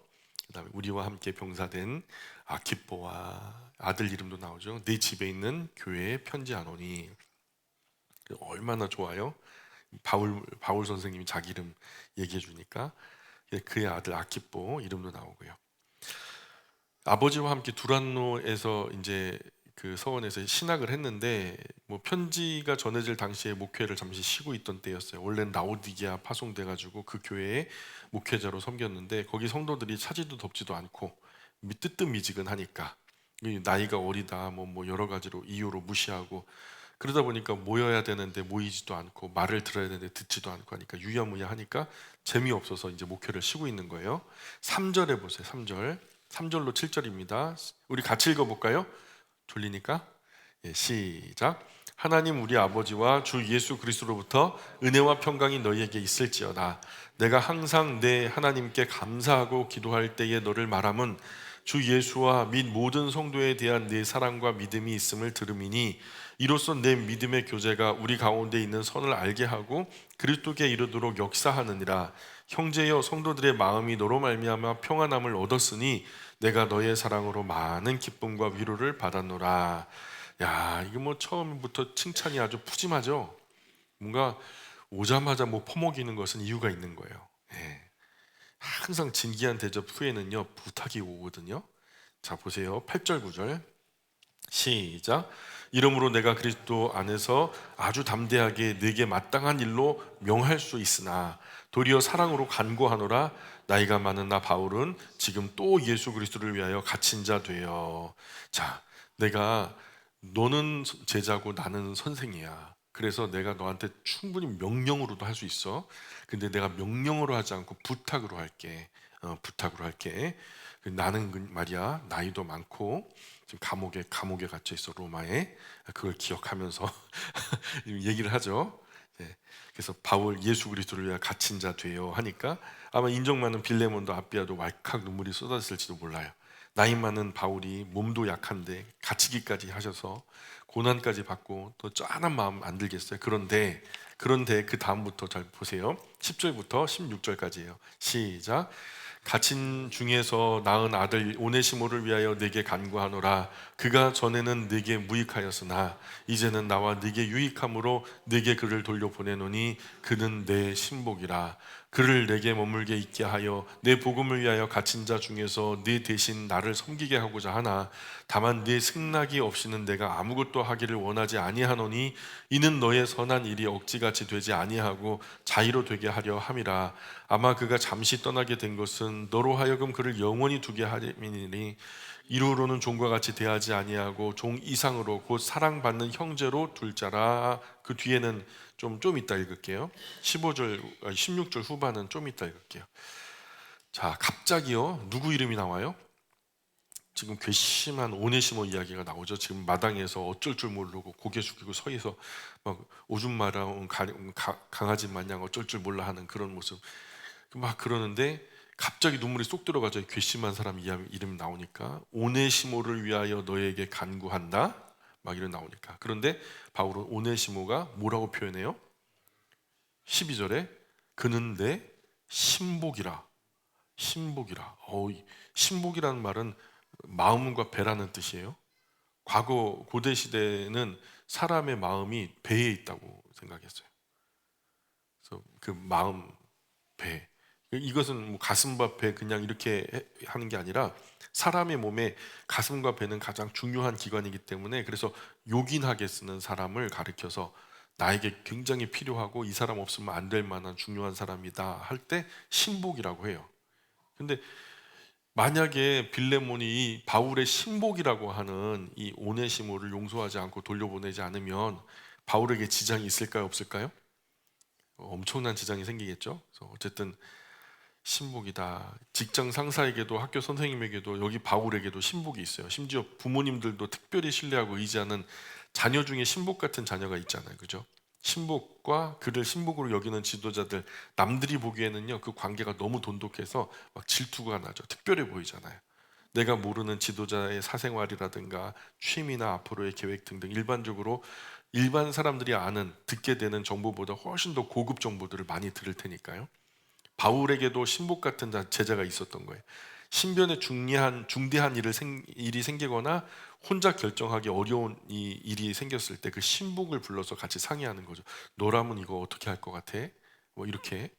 그다음에 우리와 함께 병사된 아키포와 아들 이름도 나오죠. 내 집에 있는 교회에 편지하노니. 얼마나 좋아요. 바울 선생님이 자기 이름 얘기해 주니까 그의 아들 아키포 이름도 나오고요. 아버지와 함께 두란노에서 이제 그 서원에서 신학을 했는데 뭐 편지가 전해질 당시에 목회를 잠시 쉬고 있던 때였어요. 원래는 라오디게아 파송돼 가지고 그 교회에 목회자로 섬겼는데 거기 성도들이 차지도 덥지도 않고 뜨뜻미지근하니까 나이가 어리다 뭐 여러 가지로 이유로 무시하고 그러다 보니까 모여야 되는데 모이지도 않고 말을 들어야 되는데 듣지도 않고 하니까 유야무야 하니까 재미없어서 이제 목회를 쉬고 있는 거예요. 3절에 보세요. 3절로 7절입니다. 우리 같이 읽어볼까요? 졸리니까 예, 시작. 하나님 우리 아버지와 주 예수 그리스도로부터 은혜와 평강이 너희에게 있을지어다. 내가 항상 내 하나님께 감사하고 기도할 때에 너를 말함은 주 예수와 및 모든 성도에 대한 내 사랑과 믿음이 있음을 들음이니 이로써 내 믿음의 교제가 우리 가운데 있는 선을 알게 하고 그리스도께 이르도록 역사하느니라. 형제여 성도들의 마음이 너로 말미암아 평안함을 얻었으니 내가 너의 사랑으로 많은 기쁨과 위로를 받았노라. 야, 이거 뭐 처음부터 칭찬이 아주 푸짐하죠. 뭔가 오자마자 뭐 퍼먹이는 것은 이유가 있는 거예요. 예. 항상 진기한 대접 후에는요 부탁이 오거든요. 자 보세요. 8절 9절 시작. 이러므로 내가 그리스도 안에서 아주 담대하게 네게 마땅한 일로 명할 수 있으나 도리어 사랑으로 간구하노라. 나이가 많은 나 바울은 지금 또 예수 그리스도를 위하여 갇힌 자 되어. 자, 내가 너는 제자고 나는 선생이야. 그래서 내가 너한테 충분히 명령으로도 할 수 있어. 근데 내가 명령으로 하지 않고 부탁으로 할게. 부탁으로 할게. 나는 말이야 나이도 많고 지금 감옥에 갇혀 있어 로마에. 그걸 기억하면서 얘기를 하죠. 네. 그래서 바울 예수 그리스도를 위하여 갇힌 자 되어 하니까 아마 인정 많은 빌레몬도 아비아도 왈칵 눈물이 쏟아졌을지도 몰라요. 나이 많은 바울이 몸도 약한데 갇히기까지 하셔서 고난까지 받고 또 짠한 마음 안 들겠어요. 그런데 그 다음부터 잘 보세요. 10절부터 16절까지예요. 시작. 갇힌 중에서 낳은 아들 오네시모를 위하여 내게 간구하노라. 그가 전에는 내게 무익하였으나 이제는 나와 네게 유익함으로 내게 그를 돌려보내노니 그는 내 신복이라. 그를 내게 머물게 있게 하여 내 복음을 위하여 갇힌 자 중에서 네 대신 나를 섬기게 하고자 하나 다만 네 승낙이 없이는 내가 아무것도 하기를 원하지 아니하노니 이는 너의 선한 일이 억지같이 되지 아니하고 자의로 되게 하려 함이라. 아마 그가 잠시 떠나게 된 것은 너로 하여금 그를 영원히 두게 하림이니 이후로는 종과 같이 대하지 아니하고 종 이상으로 곧 사랑받는 형제로 둘 자라. 그 뒤에는 좀 이따 읽을게요. 16절 후반은 좀 이따 읽을게요. 자, 갑자기요. 누구 이름이 나와요? 지금 괘씸한 오네시모 이야기가 나오죠. 지금 마당에서 어쩔 줄 모르고 고개 숙이고 서 있어 막 오줌 마려운 강아지 마냥 어쩔 줄 몰라 하는 그런 모습. 막 그러는데 갑자기 눈물이 쏙 들어가죠. 괘씸한 사람 이름이 나오니까 오네시모를 위하여 너에게 간구한다. 막 이런 나오니까. 그런데 바울은 오네시모가 뭐라고 표현해요? 12절에 그는 내 신복이라. 신복이라. 신복이라는 말은 마음과 배라는 뜻이에요. 과거 고대 시대는 사람의 마음이 배에 있다고 생각했어요. 그래서 그 마음, 배. 이것은 뭐 가슴과 배 그냥 이렇게 하는 게 아니라 사람의 몸에 가슴과 배는 가장 중요한 기관이기 때문에 그래서 요긴하게 쓰는 사람을 가리켜서 나에게 굉장히 필요하고 이 사람 없으면 안 될 만한 중요한 사람이다 할 때 신복이라고 해요. 근데 만약에 빌레몬이 이 바울의 신복이라고 하는 이 오네시모를 용서하지 않고 돌려보내지 않으면 바울에게 지장이 있을까요, 없을까요? 엄청난 지장이 생기겠죠. 그래서 어쨌든 신복이다. 직장 상사에게도 학교 선생님에게도 여기 바울에게도 신복이 있어요. 심지어 부모님들도 특별히 신뢰하고 의지하는 자녀 중에 신복 같은 자녀가 있잖아요, 그죠? 신복과 그를 신복으로 여기는 지도자들 남들이 보기에는요 그 관계가 너무 돈독해서 막 질투가 나죠. 특별해 보이잖아요. 내가 모르는 지도자의 사생활이라든가 취미나 앞으로의 계획 등등 일반적으로 일반 사람들이 아는 듣게 되는 정보보다 훨씬 더 고급 정보들을 많이 들을 테니까요. 바울에게도 신복 같은 제자가 있었던 거예요. 신변에 중대한 일이 생기거나 혼자 결정하기 어려운 일이 생겼을 때 그 신복을 불러서 같이 상의하는 거죠. 너라면 이거 어떻게 할 것 같아? 뭐 이렇게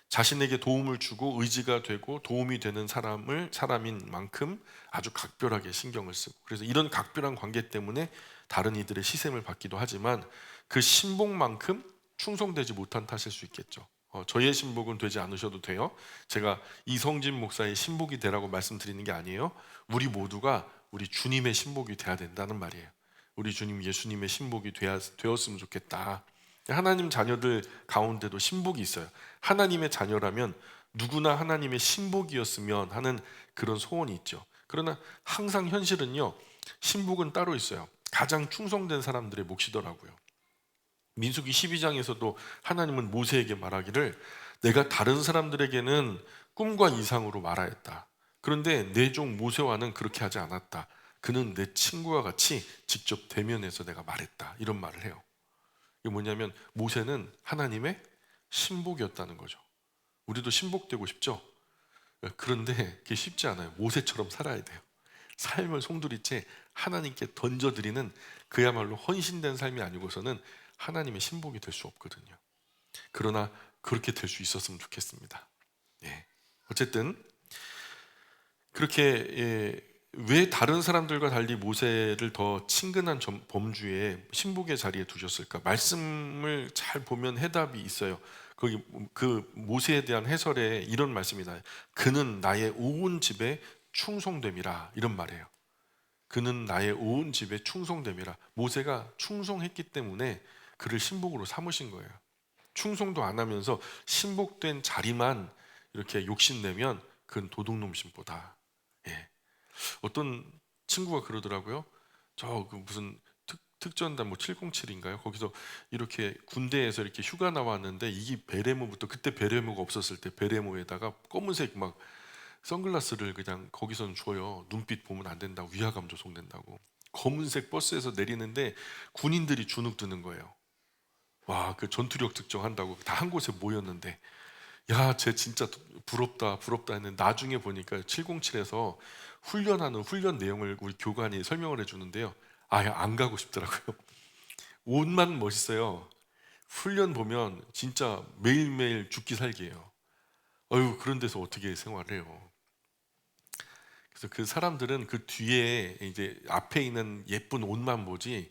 자신에게 도움을 주고 의지가 되고 도움이 되는 사람인 만큼 아주 각별하게 신경을 쓰고 그래서 이런 각별한 관계 때문에 다른 이들의 시샘을 받기도 하지만 그 신복만큼 충성되지 못한 탓일 수 있겠죠. 저의 신복은 되지 않으셔도 돼요. 제가 이성진 목사의 신복이 되라고 말씀드리는 게 아니에요. 우리 모두가 우리 주님의 신복이 돼야 된다는 말이에요. 우리 주님 예수님의 신복이 되었으면 좋겠다. 하나님 자녀들 가운데도 신복이 있어요. 하나님의 자녀라면 누구나 하나님의 신복이었으면 하는 그런 소원이 있죠. 그러나 항상 현실은요. 신복은 따로 있어요. 가장 충성된 사람들의 몫이더라고요. 민수기 12장에서도 하나님은 모세에게 말하기를 내가 다른 사람들에게는 꿈과 이상으로 말하였다. 그런데 내 종 모세와는 그렇게 하지 않았다. 그는 내 친구와 같이 직접 대면해서 내가 말했다. 이런 말을 해요. 이게 뭐냐면 모세는 하나님의 신복이었다는 거죠. 우리도 신복되고 싶죠? 그런데 그게 쉽지 않아요. 모세처럼 살아야 돼요. 삶을 송두리째 하나님께 던져드리는 그야말로 헌신된 삶이 아니고서는 하나님의 신복이 될 수 없거든요. 그러나 그렇게 될 수 있었으면 좋겠습니다. 예. 어쨌든 그렇게 왜 다른 사람들과 달리 모세를 더 친근한 범주에 신복의 자리에 두셨을까? 말씀을 잘 보면 해답이 있어요. 거기 그 모세에 대한 해설에 이런 말씀이다. 그는 나의 온 집에 충성됨이라 이런 말이에요. 그는 나의 온 집에 충성됨이라. 모세가 충성했기 때문에 그를 신복으로 삼으신 거예요. 충성도 안 하면서 신복된 자리만 이렇게 욕심내면 그건 도둑놈 신보다. 예. 어떤 친구가 그러더라고요. 저 그 무슨 특전단 뭐 707인가요? 거기서 이렇게 군대에서 이렇게 휴가 나왔는데 이게 베레모부터 그때 베레모가 없었을 때 베레모에다가 검은색 막 선글라스를 그냥 거기서는 줘요. 눈빛 보면 안 된다고 위화감 조성된다고. 검은색 버스에서 내리는데 군인들이 주눅 드는 거예요. 와, 그 전투력 측정한다고 다 한 곳에 모였는데 야, 쟤 진짜 부럽다 했는데 나중에 보니까 707에서 훈련하는 훈련 내용을 우리 교관이 설명을 해주는데요. 아예 안 가고 싶더라고요. 옷만 멋있어요. 훈련 보면 진짜 매일매일 죽기 살기예요. 어휴, 그런 데서 어떻게 생활해요? 그래서 그 사람들은 그 뒤에 이제 앞에 있는 예쁜 옷만 보지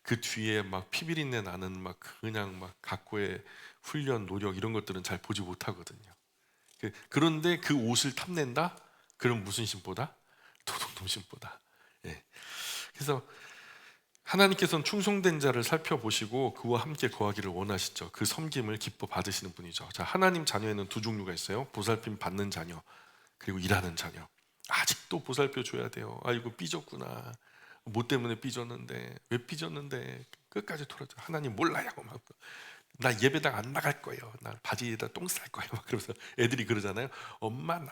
그 뒤에 막 피비린내 나는 막 그냥 막 각고의 훈련 노력 이런 것들은 잘 보지 못하거든요. 그런데 그 옷을 탐낸다? 그럼 무슨 신보다? 도둑놈 신보다. 예. 그래서 하나님께서는 충성된 자를 살펴보시고 그와 함께 거하기를 원하시죠. 그 섬김을 기뻐 받으시는 분이죠. 자, 하나님 자녀에는 두 종류가 있어요. 보살핌 받는 자녀, 그리고 일하는 자녀. 아직도 보살펴 줘야 돼요. 아이고 삐졌구나. 뭐 때문에 삐졌는데, 왜 삐졌는데 끝까지 돌아줘. 하나님 몰라요. 막. 나 예배당 안 나갈 거예요. 나 바지에다 똥 쌀 거예요. 막 그러면서 애들이 그러잖아요. 엄마 나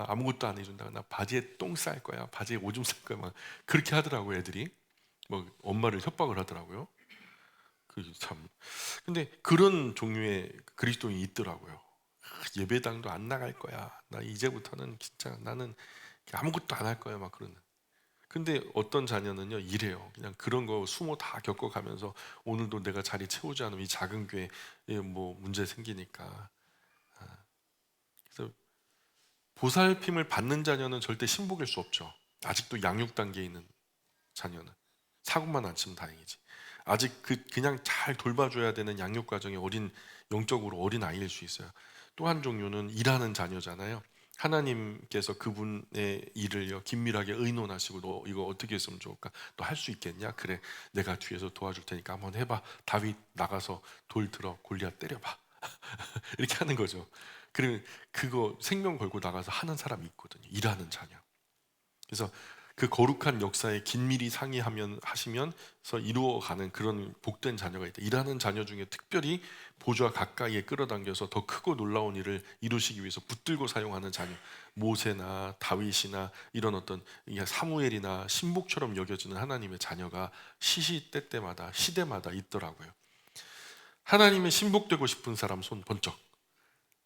아무것도 안 해준다. 나 바지에 똥 쌀 거야. 바지에 오줌 쌀 거야. 막 그렇게 하더라고요. 애들이 뭐 엄마를 협박을 하더라고요. 그 참. 근데 그런 종류의 그리스도인이 있더라고요. 예배당도 안 나갈 거야. 나 이제부터는 진짜 나는 아무것도 안 할 거야. 막 그러는. 근데 어떤 자녀는요 이래요. 그냥 그런 거 수모 다 겪어가면서 오늘도 내가 자리 채우지 않으면 이 작은 교회에 뭐 문제 생기니까. 그래서 보살핌을 받는 자녀는 절대 신복일 수 없죠. 아직도 양육 단계에 있는 자녀는 사고만 안 치면 다행이지. 아직 그냥 잘 돌봐줘야 되는 양육 과정의 영적으로 어린 아이일 수 있어요. 또 한 종류는 일하는 자녀잖아요. 하나님께서 그분의 일을요 긴밀하게 의논하시고 너 이거 어떻게 했으면 좋을까? 너 할 수 있겠냐? 그래, 내가 뒤에서 도와줄 테니까 한번 해봐. 다윗 나가서 돌 들어 골리앗 때려봐. 이렇게 하는 거죠. 그러면 그거 생명 걸고 나가서 하는 사람이 있거든요. 일하는 자녀. 그래서 그 거룩한 역사에 긴밀히 하시면서 이루어가는 그런 복된 자녀가 있다. 일하는 자녀 중에 특별히 보좌 가까이에 끌어당겨서 더 크고 놀라운 일을 이루시기 위해서 붙들고 사용하는 자녀, 모세나 다윗이나 이런 어떤 사무엘이나 신복처럼 여겨지는 하나님의 자녀가 시시때때마다 시대마다 있더라고요. 하나님의 신복되고 싶은 사람 손 번쩍.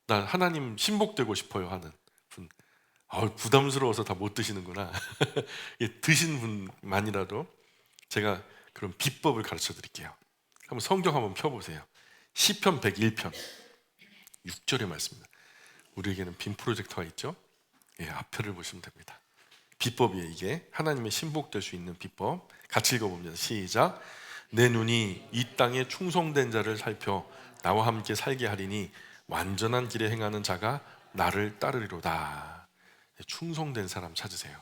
난 하나님 신복되고 싶어요 하는 분. 부담스러워서 다 못 드시는구나. 드신 분만이라도 제가 그런 비법을 가르쳐 드릴게요. 한번 성경 한번 펴보세요. 시편 101편 6절의 말씀입니다. 우리에게는 빔 프로젝터가 있죠. 예, 앞표를 보시면 됩니다. 비법이에요. 이게 하나님의 신복될 수 있는 비법. 같이 읽어봅니다. 시작. 내 눈이 이 땅에 충성된 자를 살펴 나와 함께 살게 하리니 완전한 길에 행하는 자가 나를 따르리로다. 충성된 사람 찾으세요.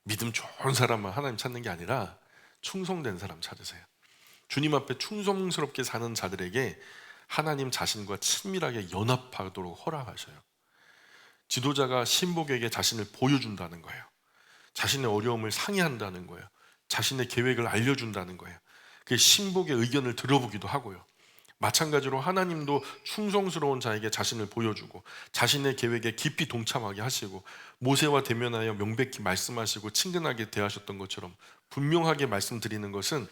믿음 좋은 사람만 하나님 찾는 게 아니라 충성된 사람 찾으세요. 주님 앞에 충성스럽게 사는 자들에게 하나님 자신과 친밀하게 연합하도록 허락하셔요. 지도자가 신복에게 자신을 보여준다는 거예요. 자신의 어려움을 상의한다는 거예요. 자신의 계획을 알려준다는 거예요. 그 신복의 의견을 들어보기도 하고요. 마찬가지로 하나님도 충성스러운 자에게 자신을 보여주고 자신의 계획에 깊이 동참하게 하시고 모세와 대면하여 명백히 말씀하시고 친근하게 대하셨던 것처럼 분명하게 말씀드리는 것은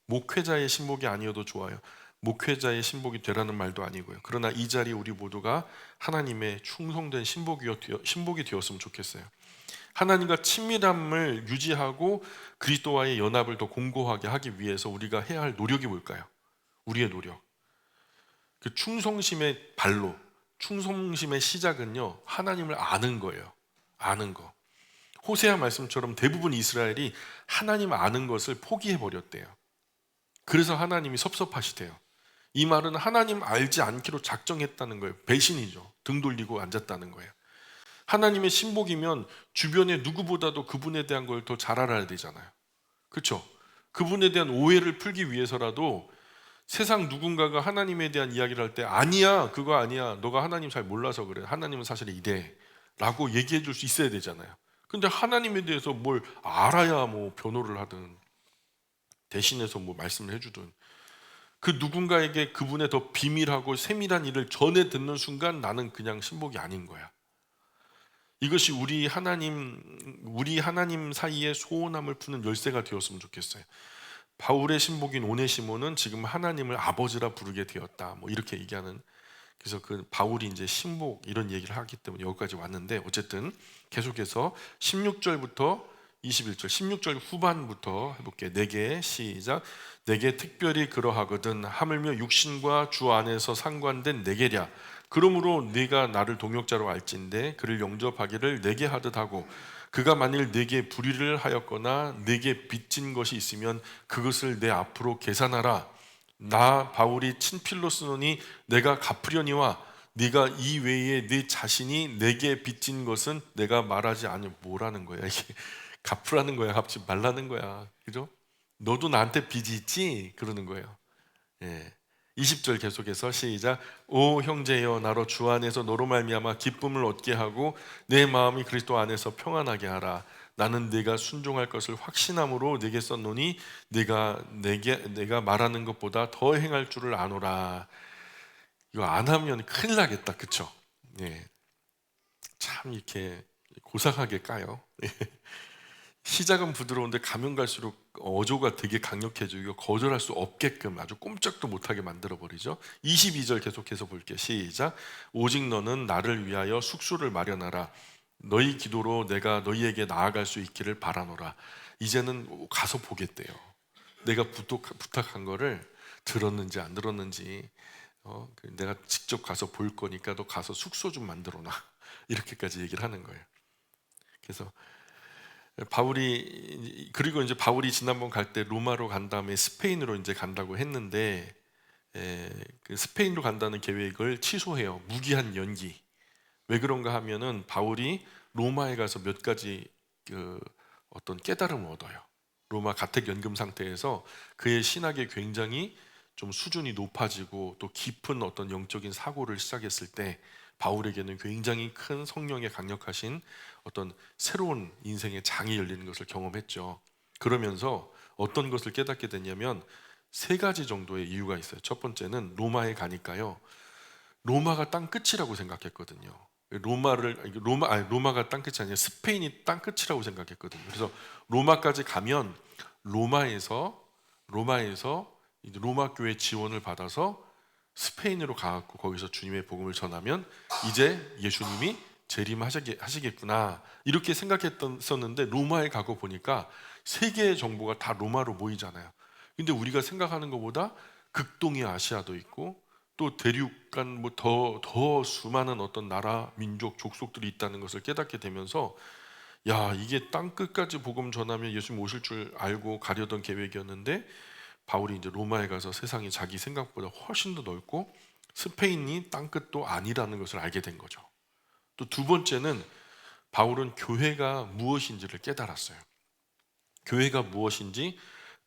목회자의 신복이 아니어도 좋아요. 목회자의 신복이 되라는 말도 아니고요. 그러나 이 자리에 우리 모두가 하나님의 충성된 신복이 되었으면 좋겠어요. 하나님과 친밀함을 유지하고 그리스도와의 연합을 더 공고하게 하기 위해서 우리가 해야 할 노력이 뭘까요? 우리의 노력. 그 충성심의 발로, 충성심의 시작은요 하나님을 아는 거예요. 아는 거. 호세아 말씀처럼 대부분 이스라엘이 하나님 아는 것을 포기해 버렸대요. 그래서 하나님이 섭섭하시대요. 이 말은 하나님 알지 않기로 작정했다는 거예요. 배신이죠. 등 돌리고 앉았다는 거예요. 하나님의 신복이면 주변의 누구보다도 그분에 대한 걸 더 잘 알아야 되잖아요. 그렇죠? 그분에 대한 오해를 풀기 위해서라도 세상 누군가가 하나님에 대한 이야기를 할 때 아니야, 그거 아니야, 너가 하나님 잘 몰라서 그래, 하나님은 사실 이래 라고 얘기해 줄 수 있어야 되잖아요. 근데 하나님에 대해서 뭘 알아야 뭐 변호를 하든 대신해서 뭐 말씀을 해주든 그 누군가에게 그분의 더 비밀하고 세밀한 일을 전해 듣는 순간 나는 그냥 신복이 아닌 거야. 이것이 우리 하나님 사이의 소원함을 푸는 열쇠가 되었으면 좋겠어요. 바울의 신복인 오네시모는 지금 하나님을 아버지라 부르게 되었다. 뭐 이렇게 얘기하는. 그래서 그 바울이 이제 신복 이런 얘기를 하기 때문에 여기까지 왔는데 어쨌든 계속해서 16절부터 21절, 16절 후반부터 해볼게요. 내게 시작. 내게 특별히 그러하거든 하물며 육신과 주 안에서 상관된 내게랴. 그러므로 네가 나를 동역자로 알진대 그를 영접하기를 내게 하듯 하고 그가 만일 내게 불의를 하였거나 내게 빚진 것이 있으면 그것을 내 앞으로 계산하라. 나 바울이 친필로 쓰노니 내가 갚으려니와 네가 이 외에 네 자신이 내게 빚진 것은 내가 말하지 않으. 뭐라는 거야 이게. 갚으라는 거야, 갚지 말라는 거야. 그죠? 너도 나한테 빚이 있지? 그러는 거예요. 20절 계속해서 시작. 오 형제여, 나로 주 안에서 너로 말미암아 기쁨을 얻게 하고 내 마음이 그리스도 안에서 평안하게 하라. 나는 네가 순종할 것을 확신함으로 네게 썼노니 내가 말하는 것보다 더 행할 줄을 아노라. 이거 안 하면 큰일 나겠다, 그쵸? 참 이렇게 고상하게 까요. 시작은 부드러운데 가면 갈수록 어조가 되게 강력해지고 거절할 수 없게끔 아주 꼼짝도 못하게 만들어버리죠. 22절 계속해서 볼게요. 시작. 오직 너는 나를 위하여 숙소를 마련하라. 너희 기도로 내가 너희에게 나아갈 수 있기를 바라노라. 이제는 가서 보겠대요. 내가 부탁한 거를 들었는지 안 들었는지 내가 직접 가서 볼 거니까 너 가서 숙소 좀 만들어놔. 이렇게까지 얘기를 하는 거예요. 그래서 그리고 이제 바울이 지난번 갈 때 로마로 간 다음에 스페인으로 이제 간다고 했는데 그 스페인으로 간다는 계획을 취소해요. 무기한 연기. 왜 그런가 하면은 바울이 로마에 가서 몇 가지 어떤 깨달음을 얻어요. 로마 가택 연금 상태에서 그의 신학이 굉장히 좀 수준이 높아지고 또 깊은 어떤 영적인 사고를 시작했을 때 바울에게는 굉장히 큰 성령의 강력하신 어떤 새로운 인생의 장이 열리는 것을 경험했죠. 그러면서 어떤 것을 깨닫게 됐냐면 세 가지 정도의 이유가 있어요. 첫 번째는 로마에 가니까요. 로마가 땅 끝이라고 생각했거든요. 로마가 땅 끝이 아니라 스페인이 땅 끝이라고 생각했거든요. 그래서 로마까지 가면 로마에서 이제 로마 교회 지원을 받아서 스페인으로 가갖고 거기서 주님의 복음을 전하면 이제 예수님이 재림하시겠구나 이렇게 생각했었는데 로마에 가고 보니까 세계의 정보가 다 로마로 모이잖아요. 근데 우리가 생각하는 것보다 극동의 아시아도 있고 또 대륙 간 뭐 더 수많은 어떤 나라, 민족, 족속들이 있다는 것을 깨닫게 되면서 야, 이게 땅 끝까지 복음 전하면 예수님 오실 줄 알고 가려던 계획이었는데 바울이 이제 로마에 가서 세상이 자기 생각보다 훨씬 더 넓고 스페인이 땅끝도 아니라는 것을 알게 된 거죠. 또 두 번째는 바울은 교회가 무엇인지를 깨달았어요. 교회가 무엇인지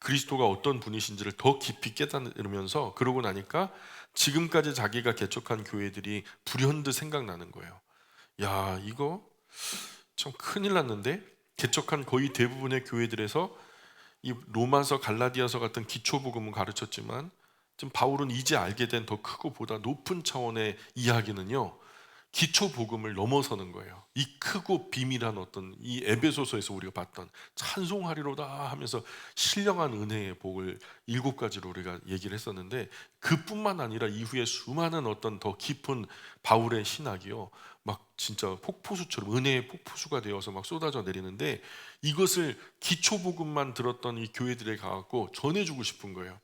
그리스도가 어떤 분이신지를 더 깊이 깨달으면서 그러고 나니까 지금까지 자기가 개척한 교회들이 불현듯 생각나는 거예요. 야, 이거 참 큰일 났는데 개척한 거의 대부분의 교회들에서 이 로마서 갈라디아서 같은 기초복음은 가르쳤지만 지금 바울은 이제 알게 된 더 크고 보다 높은 차원의 이야기는요 기초복음을 넘어서는 거예요. 이 크고 비밀한 어떤 이 에베소서에서 우리가 봤던 찬송하리로다 하면서 신령한 은혜의 복을 7가지로 우리가 얘기를 했었는데 그뿐만 아니라 이후에 수많은 어떤 더 깊은 바울의 신학이요 막 진짜 폭포수처럼 은혜의 폭포수가 되어서 막 쏟아져 내리는데 이것을 기초복음만 들었던 이 교회들에 가갖고 전해주고 싶은 거예요.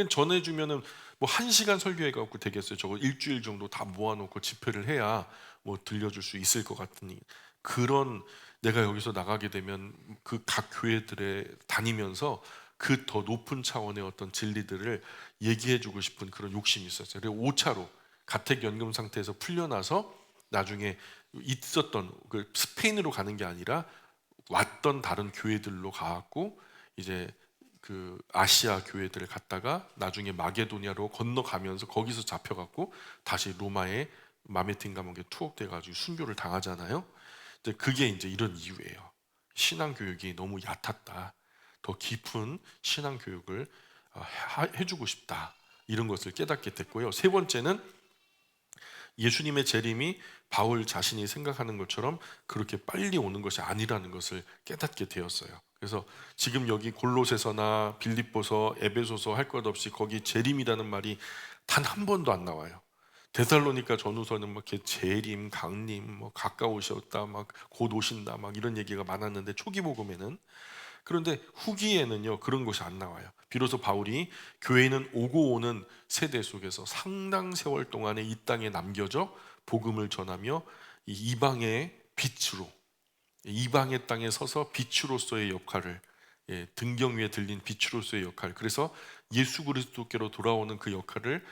전해주면은 뭐 1시간 설교해갖고 되겠어요. 저거 일주일 정도 다 모아놓고 집회를 해야 뭐 들려줄 수 있을 것 같으니 그런 내가 여기서 나가게 되면 그 각 교회들에 다니면서 그 더 높은 차원의 어떤 진리들을 얘기해주고 싶은 그런 욕심이 있었어요. 그리고 5차로 가택연금 상태에서 풀려나서 나중에 있었던 그 스페인으로 가는 게 아니라 왔던 다른 교회들로 가갖고 이제 그 아시아 교회들을 갔다가 나중에 마게도니아로 건너가면서 거기서 잡혀갖고 다시 로마에 마메틴 감옥에 투옥돼가지고 순교를 당하잖아요. 근데 그게 이제 이런 이유예요. 신앙 교육이 너무 얕았다. 더 깊은 신앙 교육을 해주고 싶다. 이런 것을 깨닫게 됐고요. 세 번째는 예수님의 재림이 바울 자신이 생각하는 것처럼 그렇게 빨리 오는 것이 아니라는 것을 깨닫게 되었어요. 그래서 지금 여기 골로새서나 빌립보서, 에베소서 할 것 없이 거기 재림이라는 말이 단 한 번도 안 나와요. 데살로니가 전후서는 막 이렇게 재림, 강림, 뭐 가까우셨다, 막 곧 오신다, 막 이런 얘기가 많았는데 초기 복음에는 그런데 후기에는요 그런 것이 안 나와요. 비로소 바울이 교회는 오고 오는 세대 속에서 상당 세월 동안에 이 땅에 남겨져 복음을 전하며 이 이방의 빛으로 이방의 땅에 서서 빛으로서의 역할을 등경 위에 들린 빛으로서의 역할 그래서 예수 그리스도께로 돌아오는 그 역할을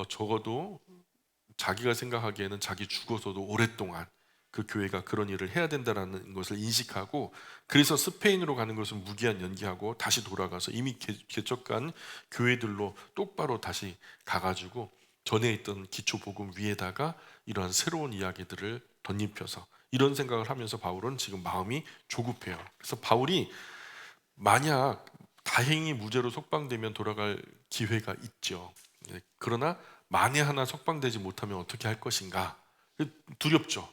적어도 자기가 생각하기에는 자기 죽어서도 오랫동안 그 교회가 그런 일을 해야 된다라는 것을 인식하고, 그래서 스페인으로 가는 것을 무기한 연기하고 다시 돌아가서 이미 개척한 교회들로 똑바로 다시 가가지고 전에 있던 기초 복음 위에다가 이러한 새로운 이야기들을 덧입혀서, 이런 생각을 하면서 바울은 지금 마음이 조급해요. 그래서 바울이 만약 다행히 무죄로 석방되면 돌아갈 기회가 있죠. 그러나 만에 하나 석방되지 못하면 어떻게 할 것인가 두렵죠.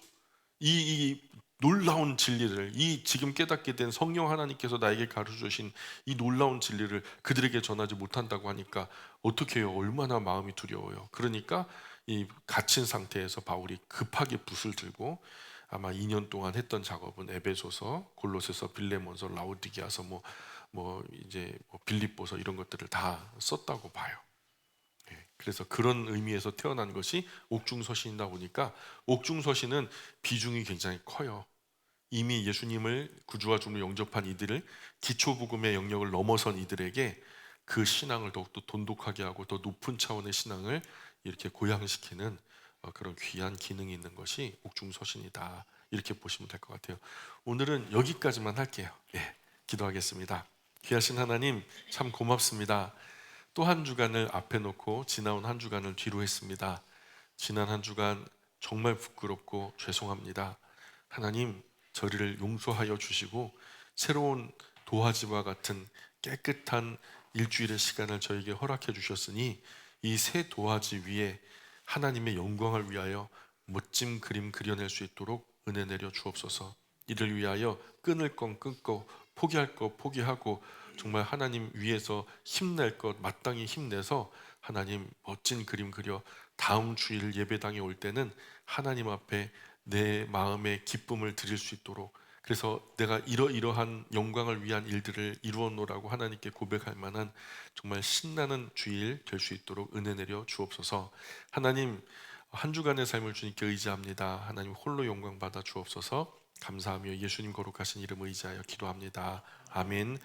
이 놀라운 진리를, 이 지금 깨닫게 된 성령 하나님께서 나에게 가르쳐 주신 이 놀라운 진리를 그들에게 전하지 못한다고 하니까 어떻게 해요? 얼마나 마음이 두려워요. 그러니까 이 갇힌 상태에서 바울이 급하게 붓을 들고 아마 2년 동안 했던 작업은 에베소서, 골로새서, 빌레몬서, 라오디게아서 이제 빌립보서 이런 것들을 다 썼다고 봐요. 그래서 그런 의미에서 태어난 것이 옥중서신이다 보니까 옥중서신은 비중이 굉장히 커요. 이미 예수님을 구주와 주로 영접한 이들을, 기초복음의 영역을 넘어선 이들에게 그 신앙을 더욱더 돈독하게 하고 더 높은 차원의 신앙을 이렇게 고양시키는 그런 귀한 기능이 있는 것이 옥중서신이다, 이렇게 보시면 될 것 같아요. 오늘은 여기까지만 할게요. 기도하겠습니다. 귀하신 하나님, 참 고맙습니다. 또 한 주간을 앞에 놓고 지나온 한 주간을 뒤로 했습니다. 지난 한 주간 정말 부끄럽고 죄송합니다. 하나님, 저희를 용서하여 주시고 새로운 도화지와 같은 깨끗한 일주일의 시간을 저에게 허락해 주셨으니 이 새 도화지 위에 하나님의 영광을 위하여 멋진 그림 그려낼 수 있도록 은혜 내려 주옵소서. 이를 위하여 끊을 건 끊고 포기할 것 포기하고 정말 하나님 위해서 힘낼 것 마땅히 힘내서 하나님 멋진 그림 그려 다음 주일 예배당에 올 때는 하나님 앞에 내 마음의 기쁨을 드릴 수 있도록, 그래서 내가 이러이러한 영광을 위한 일들을 이루어 놓으라고 하나님께 고백할 만한 정말 신나는 주일 될 수 있도록 은혜 내려 주옵소서. 하나님, 한 주간의 삶을 주님께 의지합니다. 하나님 홀로 영광 받아 주옵소서. 감사하며 예수님 거룩하신 이름 의지하여 기도합니다. 아멘.